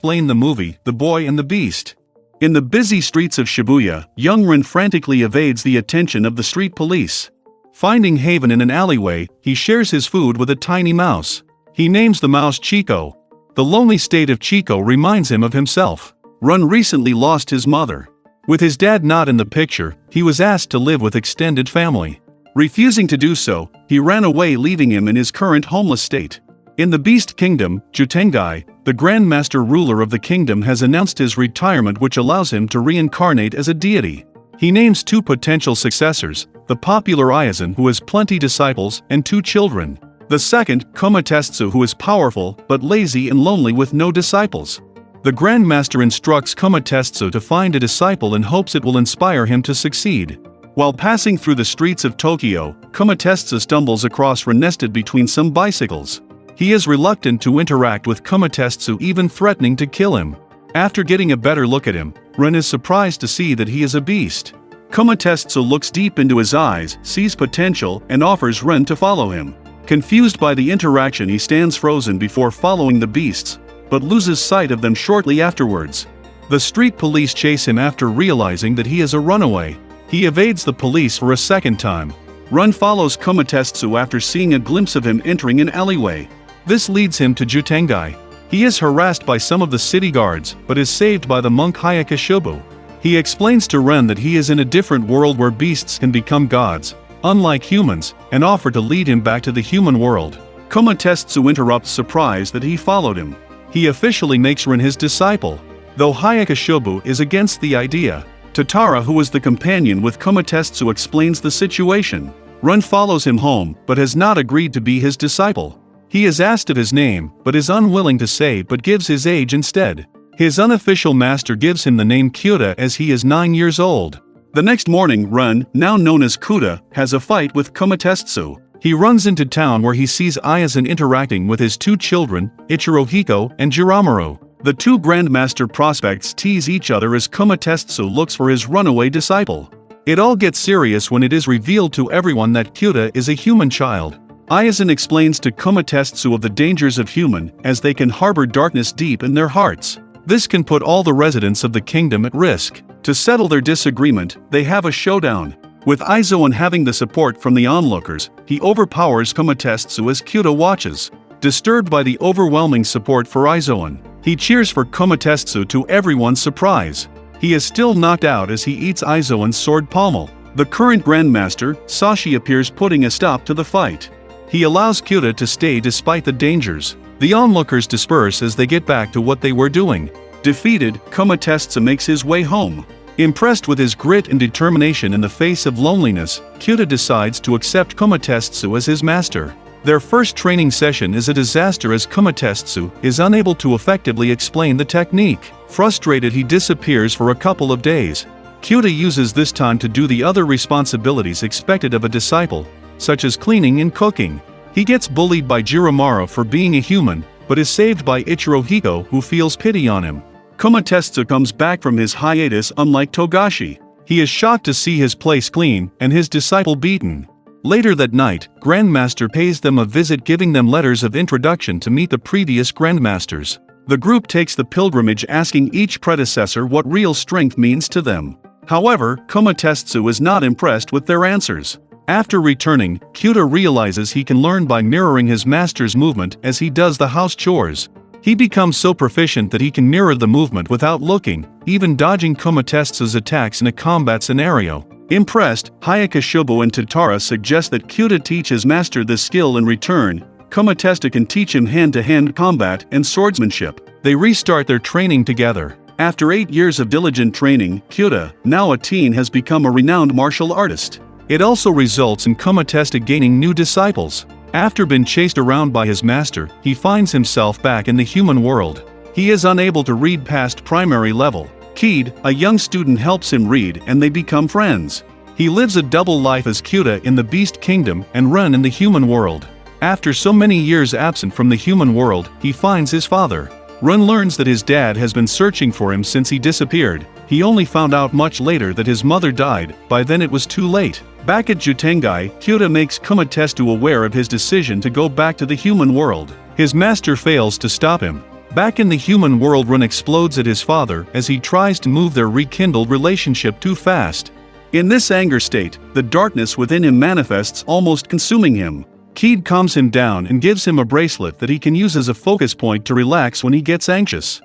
explain the movie, The Boy and the Beast. In the busy streets of Shibuya, young Ren frantically evades the attention of the street police. Finding haven in an alleyway, he shares his food with a tiny mouse. He names the mouse Chico. The lonely state of Chico reminds him of himself. Ren recently lost his mother. With his dad not in the picture, he was asked to live with extended family. Refusing to do so, he ran away, leaving him in his current homeless state. In the Beast Kingdom, Jutengai, the Grandmaster ruler of the kingdom, has announced his retirement, which allows him to reincarnate as a deity. He names 2 potential successors, the popular Aizen, who has plenty disciples, and 2 children. The second, Kumatetsu, who is powerful, but lazy and lonely with no disciples. The Grandmaster instructs Kumatetsu to find a disciple in hopes it will inspire him to succeed. While passing through the streets of Tokyo, Kumatetsu stumbles across Ren nested between some bicycles. He is reluctant to interact with Kumatetsu, even threatening to kill him. After getting a better look at him, Ren is surprised to see that he is a beast. Kumatetsu looks deep into his eyes, sees potential, and offers Ren to follow him. Confused by the interaction, he stands frozen before following the beasts, but loses sight of them shortly afterwards. The street police chase him after realizing that he is a runaway. He evades the police for a second time. Ren follows Kumatetsu after seeing a glimpse of him entering an alleyway. This leads him to Jutengai. He is harassed by some of the city guards, but is saved by the monk Hayakashobu. He explains to Ren that he is in a different world where beasts can become gods, unlike humans, and offer to lead him back to the human world. Kumatetsu interrupts, surprised that he followed him. He officially makes Ren his disciple, though Hayakashobu is against the idea. Tatara, who is the companion with Kumatetsu, explains the situation. Ren follows him home, but has not agreed to be his disciple. He is asked of his name, but is unwilling to say, but gives his age instead. His unofficial master gives him the name Kyuta as he is 9 years old. The next morning, Ren, now known as Kuta, has a fight with Kumatetsu. He runs into town where he sees Aizen interacting with his 2 children, Ichirohiko and Jiramaru. The 2 Grandmaster prospects tease each other as Kumatetsu looks for his runaway disciple. It all gets serious when it is revealed to everyone that Kyuta is a human child. Aizen explains to Kumatetsu of the dangers of human, as they can harbor darkness deep in their hearts. This can put all the residents of the kingdom at risk. To settle their disagreement, they have a showdown. With Aizen having the support from the onlookers, he overpowers Kumatetsu as Kyuta watches. Disturbed by the overwhelming support for Aizen, he cheers for Kumatetsu to everyone's surprise. He is still knocked out as he eats Aizen's sword pommel. The current Grandmaster, Sashi, appears, putting a stop to the fight. He allows Kyuta to stay despite the dangers. The onlookers disperse as they get back to what they were doing. Defeated, Kumatetsu makes his way home. Impressed with his grit and determination in the face of loneliness, Kyuta decides to accept Kumatetsu as his master. Their first training session is a disaster as Kumatetsu is unable to effectively explain the technique. Frustrated, he disappears for a couple of days. Kyuta uses this time to do the other responsibilities expected of a disciple, such as cleaning and cooking. He gets bullied by Jiramaru for being a human, but is saved by Ichirohiko, who feels pity on him. Kumatetsu comes back from his hiatus unlike Togashi. He is shocked to see his place clean and his disciple beaten. Later that night, Grandmaster pays them a visit, giving them letters of introduction to meet the previous Grandmasters. The group takes the pilgrimage, asking each predecessor what real strength means to them. However, Kumatetsu is not impressed with their answers. After returning, Kyuta realizes he can learn by mirroring his master's movement as he does the house chores. He becomes so proficient that he can mirror the movement without looking, even dodging Kumatetsu's attacks in a combat scenario. Impressed, Hayakashobu and Tatara suggest that Kyuta teach his master this skill in return. Kumatetsu can teach him hand-to-hand combat and swordsmanship. They restart their training together. After 8 years of diligent training, Kyuta, now a teen, has become a renowned martial artist. It also results in Kumatetsu gaining new disciples. After being chased around by his master, he finds himself back in the human world. He is unable to read past primary level. Keed, a young student, helps him read and they become friends. He lives a double life as Kyuta in the Beast Kingdom and Ren in the human world. After so many years absent from the human world, he finds his father. Ren learns that his dad has been searching for him since he disappeared. He only found out much later that his mother died. By then it was too late. Back at Jutengai, Kyuta makes Kumatetsu aware of his decision to go back to the human world. His master fails to stop him. Back in the human world, Ren explodes at his father as he tries to move their rekindled relationship too fast. In this anger state, the darkness within him manifests, almost consuming him. Keed calms him down and gives him a bracelet that he can use as a focus point to relax when he gets anxious.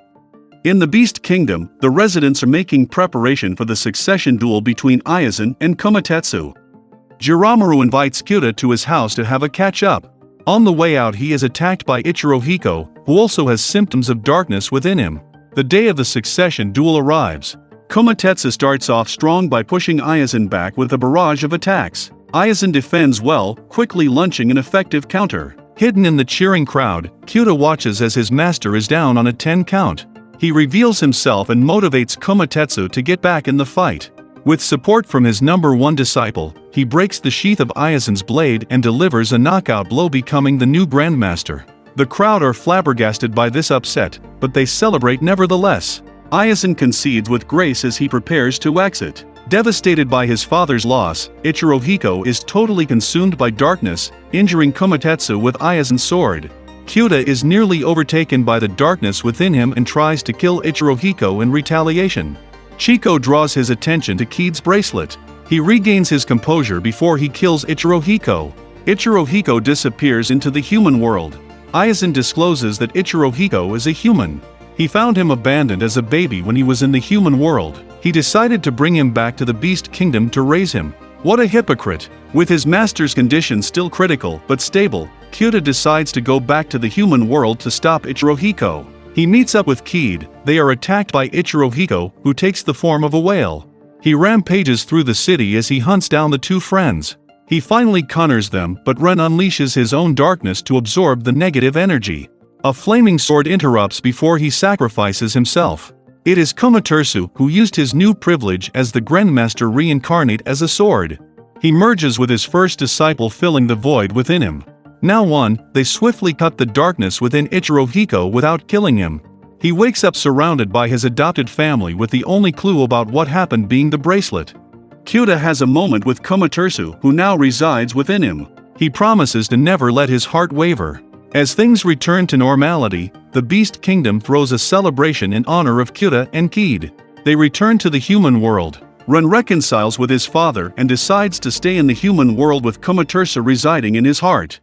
In the Beast Kingdom, the residents are making preparation for the succession duel between Aizen and Kumatetsu. Jiramaru invites Kyuta to his house to have a catch-up. On the way out, he is attacked by Ichirohiko, who also has symptoms of darkness within him. The day of the succession duel arrives. Kumatetsu starts off strong by pushing Aizen back with a barrage of attacks. Aizen defends well, quickly launching an effective counter. Hidden in the cheering crowd, Kyuta watches as his master is down on a 10 count. He reveals himself and motivates Kumatetsu to get back in the fight. With support from his #1 disciple, he breaks the sheath of Aizen's blade and delivers a knockout blow, becoming the new Grandmaster. The crowd are flabbergasted by this upset, but they celebrate nevertheless. Aizen concedes with grace as he prepares to exit. Devastated by his father's loss, Ichirohiko is totally consumed by darkness, injuring Kumatetsu with Aizen's sword. Kyuta is nearly overtaken by the darkness within him and tries to kill Ichirohiko in retaliation. Chiko draws his attention to Keed's bracelet. He regains his composure before he kills Ichirohiko. Ichirohiko disappears into the human world. Aizen discloses that Ichirohiko is a human. He found him abandoned as a baby when he was in the human world. He decided to bring him back to the Beast Kingdom to raise him. What a hypocrite! With his master's condition still critical but stable, Kyuta decides to go back to the human world to stop Ichirohiko. He meets up with Keed. They are attacked by Ichirohiko, who takes the form of a whale. He rampages through the city as he hunts down the two friends. He finally corners them, but Ren unleashes his own darkness to absorb the negative energy. A flaming sword interrupts before he sacrifices himself. It is Kumatetsu who used his new privilege as the Grandmaster reincarnate as a sword. He merges with his first disciple, filling the void within him. Now they swiftly cut the darkness within Ichirohiko without killing him. He wakes up surrounded by his adopted family, with the only clue about what happened being the bracelet. Kyuta has a moment with Kumatetsu, who now resides within him. He promises to never let his heart waver. As things return to normality, the Beast Kingdom throws a celebration in honor of Kyuta and Keed. They return to the human world. Ren reconciles with his father and decides to stay in the human world with Kumatetsu residing in his heart.